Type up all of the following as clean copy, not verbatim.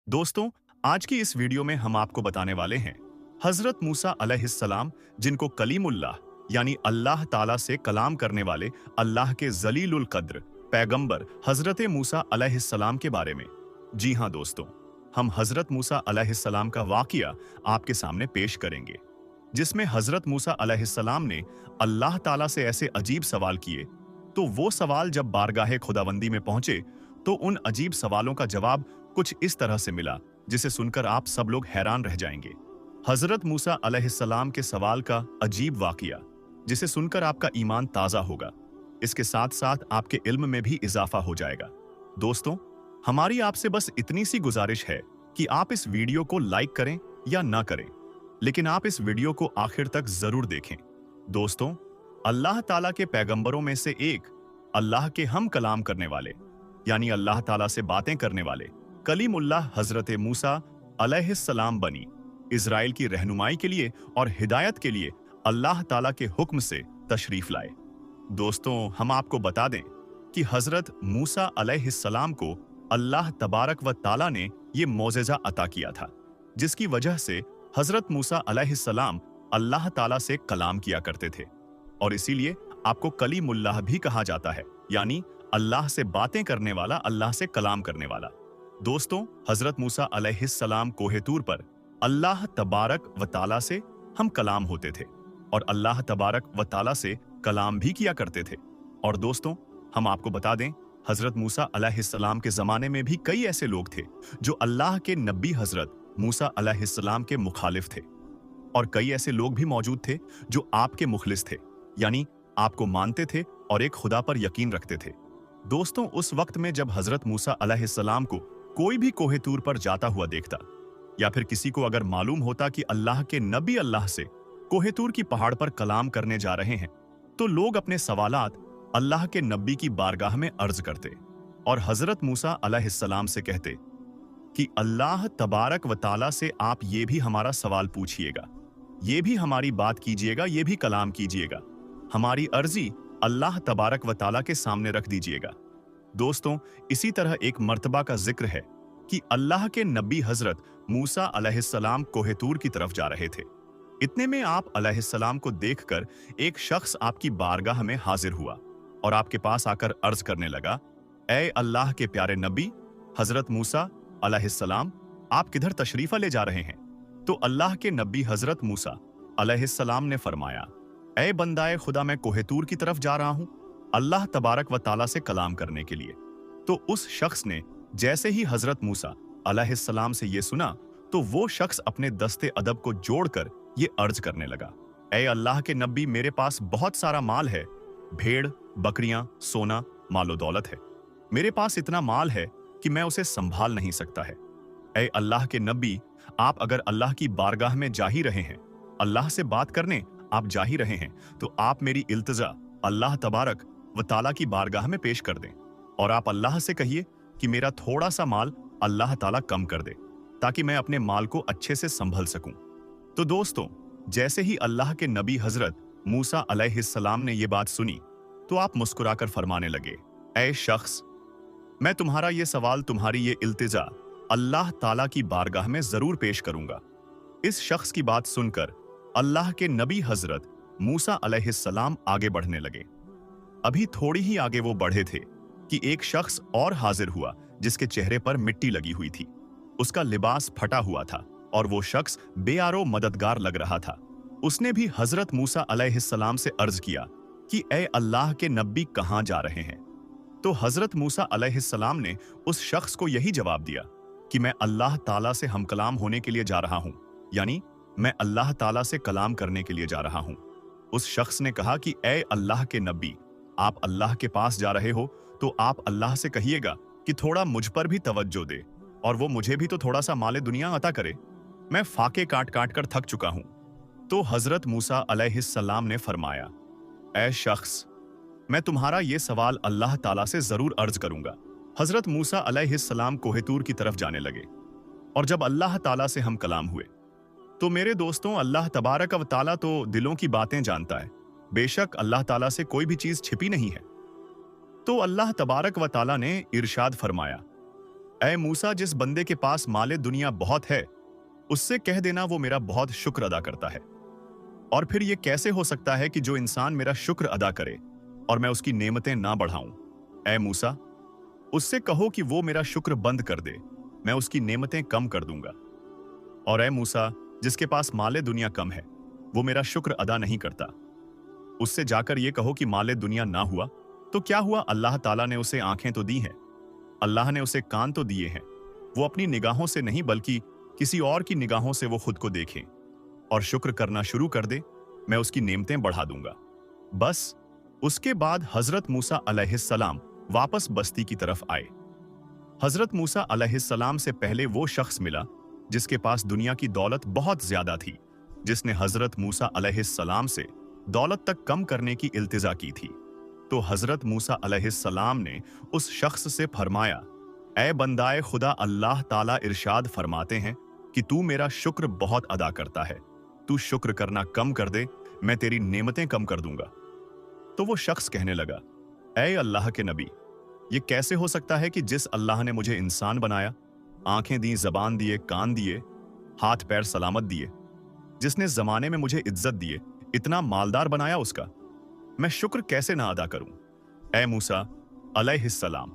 दोस्तों, आज की इस वीडियो में हम आपको बताने वाले हैं हजरत मूसा अलैहिस्सलाम, जिनको कलीमुल्लाह यानी अल्लाह ताला से कलाम करने वाले अल्लाह के जलीलुल कद्र पैगंबर हजरत मूसा अलैहिस्सलाम के बारे में। जी हां दोस्तों, हम हजरत मूसा अलैहिस्सलाम का वाकया आपके सामने पेश करेंगे, जिसमें हजरत मूसा अलैहिस्सलाम ने अल्लाह ताला से ऐसे अजीब सवाल किए। तो वो सवाल जब बारगाहे खुदावंदी में पहुंचे तो उन अजीब सवालों का जवाब कुछ इस तरह से मिला, जिसे सुनकर आप सब लोग हैरान रह जाएंगे। हजरत मूसा अलैहिस्सलाम के सवाल का अजीब वाकया, जिसे सुनकर आपका ईमान ताजा होगा, इसके साथ साथ आपके इल्म में भी इजाफा हो जाएगा। दोस्तों, हमारी आपसे बस इतनी सी गुजारिश है कि आप इस वीडियो को लाइक करें या ना करें, लेकिन आप इस वीडियो को आखिर तक जरूर देखें। दोस्तों, अल्लाह ताला के पैगंबरों में से एक, अल्लाह के हम कलाम करने वाले यानी अल्लाह ताला से बातें करने वाले कलीमुल्लाह हजरत मूसा अलैहिस्सलाम बनी इजराइल की रहनुमाई के लिए और हिदायत के लिए अल्लाह ताला के हुक्म से तशरीफ लाए। दोस्तों, हम आपको बता दें कि हजरत मूसा अलैहिस्सलाम को अल्लाह तबारक व ताला ने ये मोजेजा अता किया था, जिसकी वजह से हजरत मूसा अलैहिस्सलाम अल्लाह ताला से कलाम किया करते थे, और इसीलिए आपको कलीमुल्लाह भी कहा जाता है, यानी अल्लाह से बातें करने वाला, अल्लाह से कलाम करने वाला। दोस्तों, हजरत मूसा अलैहिस्सलाम कोहे तूर पर अल्लाह तबारक व ताला से हम कलाम होते थे और अल्लाह तबारक व ताला से कलाम भी किया करते थे। और दोस्तों, हम आपको बता दें, हजरत मूसा अलैहिस्सलाम के जमाने में भी कई ऐसे लोग थे जो अल्लाह के नबी हजरत मूसा अलैहिस्सलाम के मुखालिफ थे, और कई ऐसे लोग भी मौजूद थे जो आपके मुखलिस थे, यानी आपको मानते थे और एक खुदा पर यकीन रखते थे। दोस्तों, उस वक्त में जब हजरत मूसा अलैहिस्सलाम को कोई भी कोहे तूर पर जाता हुआ देखता, या फिर किसी को अगर मालूम होता कि अल्लाह के नबी अल्लाह से कोहे तूर की पहाड़ पर कलाम करने जा रहे हैं, तो लोग अपने सवालात अल्लाह के नबी की बारगाह में अर्ज करते और हजरत मूसा अलैहिस्सलाम से कहते कि अल्लाह तबारक व ताला से आप ये भी हमारा सवाल पूछिएगा, ये भी हमारी बात कीजिएगा, ये भी कलाम कीजिएगा, हमारी अर्जी अल्लाह तबारक व ताला के सामने रख दीजिएगा। दोस्तों, इसी तरह एक मर्तबा का जिक्र है कि अल्लाह के नबी हजरत मूसा अलैहिस्सलाम कोहे तूर की तरफ जा रहे थे। इतने में आप अलैहिस्सलाम को देखकर एक शख्स आपकी बारगाह में हाजिर हुआ और आपके पास आकर अर्ज करने लगा, ऐ अल्लाह के प्यारे नबी हजरत मूसा अलैहिस्सलाम, आप किधर तशरीफा ले जा रहे हैं? तो अल्लाह के नबी हजरत मूसा अलैहिस्सलाम ने फरमाया, ऐ बंदाए खुदा, मैं कोहे तूर की तरफ जा रहा हूं अल्लाह तबारक व ताला से कलाम करने के लिए। तो उस शख्स ने जैसे ही हजरत मूसा अलैहिस्सलाम से ये सुना, तो वो शख्स अपने दस्ते अदब को जोड़कर ये अर्ज करने लगा, ऐ अल्लाह के नबी, मेरे पास बहुत सारा माल है, भेड़, बकरियां, सोना, मालो दौलत है। मेरे पास इतना माल है कि मैं उसे संभाल नहीं सकता है। ऐ अल्लाह के नबी, आप अगर अल्लाह की बारगाह में जा ही रहे हैं, अल्लाह से बात करने आप जा ही रहे हैं, तो आप मेरी इल्तिजा अल्लाह तबारक व ताला की बारगाह में पेश कर दें, और आप अल्लाह से कहिए कि मेरा थोड़ा सा माल अल्लाह ताला कम कर दे, ताकि मैं अपने माल को अच्छे से संभल सकूं। तो दोस्तों, जैसे ही अल्लाह के नबी हजरत मूसा अलैहिस्सलाम ने यह बात सुनी, तो आप मुस्कुराकर फरमाने लगे, ऐ शख्स, मैं तुम्हारा ये सवाल, तुम्हारी ये इल्तिजा अल्लाह ताला की बारगाह में जरूर पेश करूंगा। इस शख्स की बात सुनकर अल्लाह के नबी हजरत मूसा अलैहिस्सलाम आगे बढ़ने लगे। अभी थोड़ी ही आगे वो बढ़े थे कि एक शख्स और हाजिर हुआ, जिसके चेहरे पर मिट्टी लगी हुई थी, उसका लिबास फटा हुआ था और वो शख्स बेआरो मददगार लग रहा था। उसने भी हजरत मूसा अलैहिस्सलाम से अर्ज किया कि ऐ अल्लाह के नबी, कहां जा रहे हैं? तो हजरत मूसा अलैहिस्सलाम ने उस शख्स को यही जवाब दिया कि मैं अल्लाह ताला से हम कलाम होने के लिए जा रहा हूं, यानी मैं अल्लाह ताला से कलाम करने के लिए जा रहा हूं। उस शख्स ने कहा कि ऐ अल्लाह के नबी, आप अल्लाह के पास जा रहे हो, तो आप अल्लाह से कहिएगा कि थोड़ा मुझ पर भी तवज्जो दे, और वो मुझे भी तो थोड़ा सा माले दुनिया अता करे। मैं फाके काट काट कर थक चुका हूं। तो हजरत मूसा अलैहिस्सलाम ने फरमाया, ऐ शख्स, मैं तुम्हारा ये सवाल अल्लाह ताला से जरूर अर्ज करूंगा। हजरत मूसा अलैहिस्सलाम कोहे तूर की तरफ जाने लगे, और जब अल्लाह ताला से हम कलाम हुए, तो मेरे दोस्तों, अल्लाह तबारक व ताला तो दिलों की बातें जानता है। बेशक अल्लाह ताला से कोई भी चीज छिपी नहीं है। तो अल्लाह तबारक व ताला ने इरशाद फरमाया, ऐ मूसा, जिस बंदे के पास माले दुनिया बहुत है, उससे कह देना वो मेरा बहुत शुक्र अदा करता है। और फिर ये कैसे हो सकता है कि जो इंसान मेरा शुक्र अदा करे और मैं उसकी नेमतें ना बढ़ाऊं? ऐ मूसा, उससे कहो कि वो मेरा शुक्र बंद कर दे, मैं उसकी नेमतें कम कर दूंगा। और ऐ मूसा, जिसके पास माले दुनिया कम है, वो मेरा शुक्र अदा नहीं करता, उससे जाकर ये कहो कि माले दुनिया ना हुआ तो क्या हुआ, अल्लाह ताला ने उसे आंखें तो दी हैं, अल्लाह ने उसे कान तो दिए हैं, वो अपनी निगाहों से नहीं बल्कि किसी और की निगाहों से वो खुद को देखे और शुक्र करना शुरू कर दे, मैं उसकी नेमतें बढ़ा दूंगा। बस उसके बाद हजरत मूसा अलैहिस्सलाम वापस बस्ती की तरफ आए। हजरत मूसा अलैहिस्सलाम से पहले वो शख्स मिला जिसके पास दुनिया की दौलत बहुत ज्यादा थी, जिसने हजरत मूसा अलैहिस्सलाम से दौलत तक कम करने की इल्तिजा की थी। तो हजरत मूसा अलैहिस्सलाम ने उस शख्स से फरमाया, ऐ बंदाए खुदा, अल्लाह ताला इरशाद फरमाते हैं कि तू मेरा शुक्र बहुत अदा करता है, तू शुक्र करना कम कर दे, मैं तेरी नेमतें कम कर दूंगा। तो वो शख्स कहने लगा, ऐ अल्लाह के नबी, ये कैसे हो सकता है कि जिस अल्लाह ने मुझे इंसान बनाया, आंखें दी, जबान दिए, कान दिए, हाथ पैर सलामत दिए, जिसने जमाने में मुझे इज्जत दिए, इतना मालदार बनाया, उसका मैं शुक्र कैसे ना अदा करूं? ऐ मूसा अलैहिस्सलाम,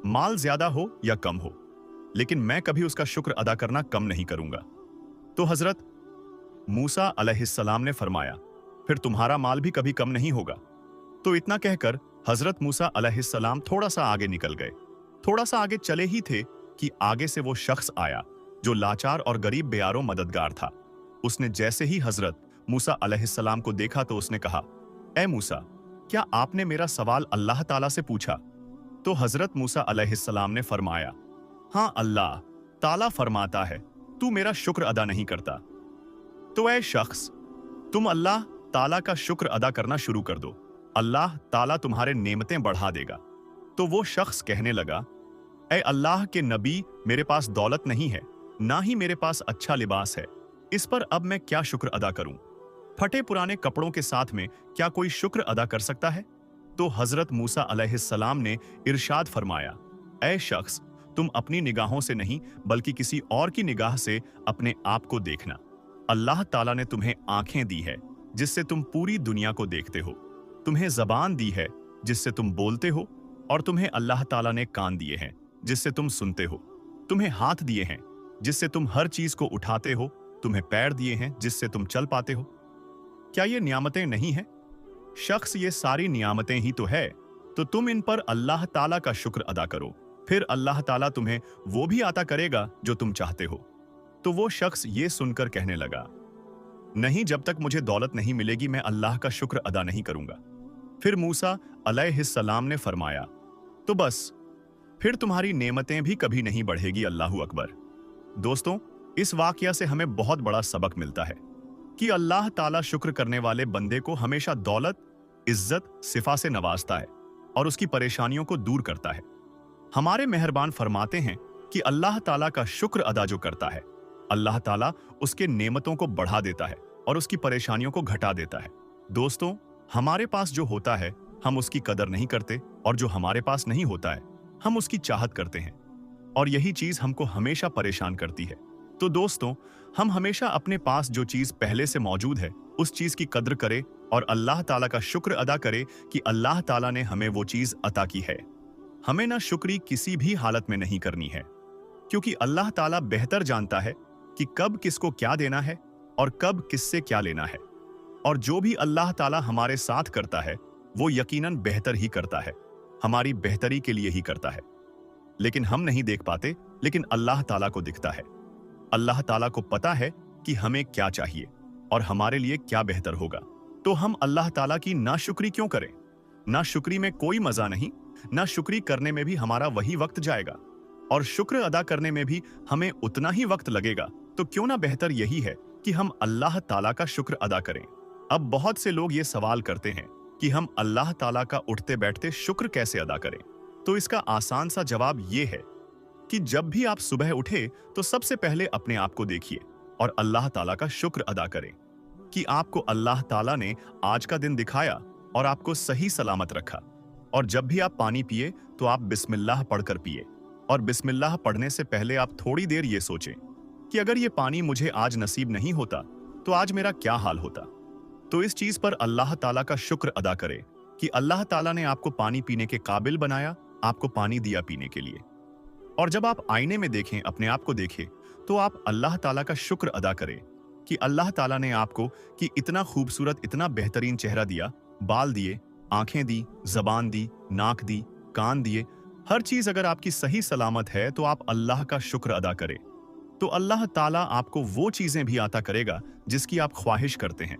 माल ज्यादा हो या कम हो, लेकिन मैं कभी उसका शुक्र अदा करना कम नहीं करूंगा। तो हजरत मूसा अलैहिस्सलाम ने फरमाया, फिर तुम्हारा माल भी कभी कम नहीं होगा। तो इतना कहकर हजरत मूसा अलैहिस्सलाम थोड़ा सा आगे निकल गए। थोड़ा सा आगे चले ही थे कि आगे से वो शख्स आया जो लाचार और गरीब बेयारो मददगार था। उसने जैसे ही हजरत मूसा अलैहिस्सलाम को देखा तो उसने कहा, ऐ मूसा, क्या आपने मेरा सवाल अल्लाह ताला से पूछा? तो हजरत मूसा अलैहिस्सलाम ने फरमाया, हाँ, अल्लाह ताला फरमाता है तू मेरा शुक्र अदा नहीं करता। तो ऐ शख्स, तुम अल्लाह ताला का शुक्र अदा करना शुरू कर दो, अल्लाह ताला तुम्हारे नेमतें बढ़ा देगा। तो वो शख्स कहने लगा, ऐ अल्लाह के नबी, मेरे पास दौलत नहीं है, ना ही मेरे पास अच्छा लिबास है, इस पर अब मैं क्या शुक्र अदा करूं? फटे पुराने कपड़ों के साथ में क्या कोई शुक्र अदा कर सकता है? तो हजरत मूसा अलैहिस्सलाम ने इरशाद फरमाया, ऐ शख्स, तुम अपनी निगाहों से नहीं बल्कि किसी और की निगाह से अपने आप को देखना। अल्लाह ताला ने तुम्हें आंखें दी है जिससे तुम पूरी दुनिया को देखते हो, तुम्हें जबान दी है जिससे तुम बोलते हो, और तुम्हें अल्लाह ताला ने कान दिए हैं जिससे तुम सुनते हो, तुम्हें हाथ दिए हैं जिससे तुम हर चीज को उठाते हो, तुम्हें पैर दिए हैं जिससे तुम चल पाते हो। क्या ये नियामतें नहीं है? शख्स, ये सारी नियामतें ही तो है, तो तुम इन पर अल्लाह ताला का शुक्र अदा करो, फिर अल्लाह ताला तुम्हें वो भी अता करेगा जो तुम चाहते हो। तो वो शख्स ये सुनकर कहने लगा, नहीं, जब तक मुझे दौलत नहीं मिलेगी मैं अल्लाह का शुक्र अदा नहीं करूंगा। फिर मूसा अलैहिस्सलाम ने फरमाया, तो बस फिर तुम्हारी नेमतें भी कभी नहीं बढ़ेगी। अल्लाहु अकबर। दोस्तों, इस वाकया से हमें बहुत बड़ा सबक मिलता है कि अल्लाह ताला शुक्र करने वाले बंदे को हमेशा दौलत, इज्जत, सिफा से नवाजता है और उसकी परेशानियों को दूर करता है। हमारे मेहरबान फरमाते हैं कि अल्लाह ताला का शुक्र अदा जो करता है, अल्लाह ताला उसके नेमतों को बढ़ा देता है और उसकी परेशानियों को घटा देता है। दोस्तों, हमारे पास जो होता है हम उसकी कदर नहीं करते, और जो हमारे पास नहीं होता है हम उसकी चाहत करते हैं, और यही चीज हमको हमेशा परेशान करती है। तो दोस्तों, हम हमेशा अपने पास जो चीज पहले से मौजूद है उस चीज की कद्र करें और अल्लाह ताला का शुक्र अदा करें कि अल्लाह ताला ने हमें वो चीज अता की है। हमें ना शुक्री किसी भी हालत में नहीं करनी है, क्योंकि अल्लाह ताला बेहतर जानता है कि कब किसको क्या देना है और कब किससे क्या लेना है। और जो भी अल्लाह ताला हमारे साथ करता है वो यकीनन बेहतर ही करता है, हमारी बेहतरी के लिए ही करता है। लेकिन हम नहीं देख पाते, लेकिन अल्लाह ताला को दिखता है। अल्लाह ताला को पता है कि हमें क्या चाहिए और हमारे लिए क्या बेहतर होगा। तो हम अल्लाह ताला की नाशुक्री क्यों करें? नाशुक्री में कोई मजा नहीं, नाशुक्री करने में भी हमारा वही वक्त जाएगा और शुक्र अदा करने में भी हमें उतना ही वक्त लगेगा। तो क्यों ना बेहतर यही है कि हम अल्लाह ताला का शुक्र अदा करें। अब बहुत से लोग ये सवाल करते हैं कि हम अल्लाह ताला का उठते बैठते शुक्र कैसे अदा करें। तो इसका आसान सा जवाब ये है कि जब भी आप सुबह उठे तो सबसे पहले अपने आप को देखिए और अल्लाह ताला का शुक्र अदा करें कि आपको अल्लाह ताला ने आज का दिन दिखाया और आपको सही सलामत रखा। और जब भी आप पानी पिए तो आप बिस्मिल्लाह पढ़कर पिए। और बिस्मिल्लाह पढ़ने से पहले आप थोड़ी देर ये सोचें कि अगर ये पानी मुझे आज नसीब नहीं होता तो आज मेरा क्या हाल होता। तो इस चीज पर अल्लाह ताला का शुक्र अदा करें कि अल्लाह ताला ने आपको पानी पीने के काबिल बनाया, आपको पानी दिया पीने के लिए। और जब आप आईने में देखें, अपने आप को देखें, तो आप अल्लाह ताला का शुक्र अदा करें कि अल्लाह ताला ने आपको कि इतना खूबसूरत, इतना बेहतरीन चेहरा दिया, बाल दिए, आंखें दी, जबान दी, नाक दी, कान दिए। हर चीज अगर आपकी सही सलामत है तो आप अल्लाह का शुक्र अदा करें, तो अल्लाह ताला आपको वो चीजें भी अता करेगा जिसकी आप ख्वाहिश करते हैं।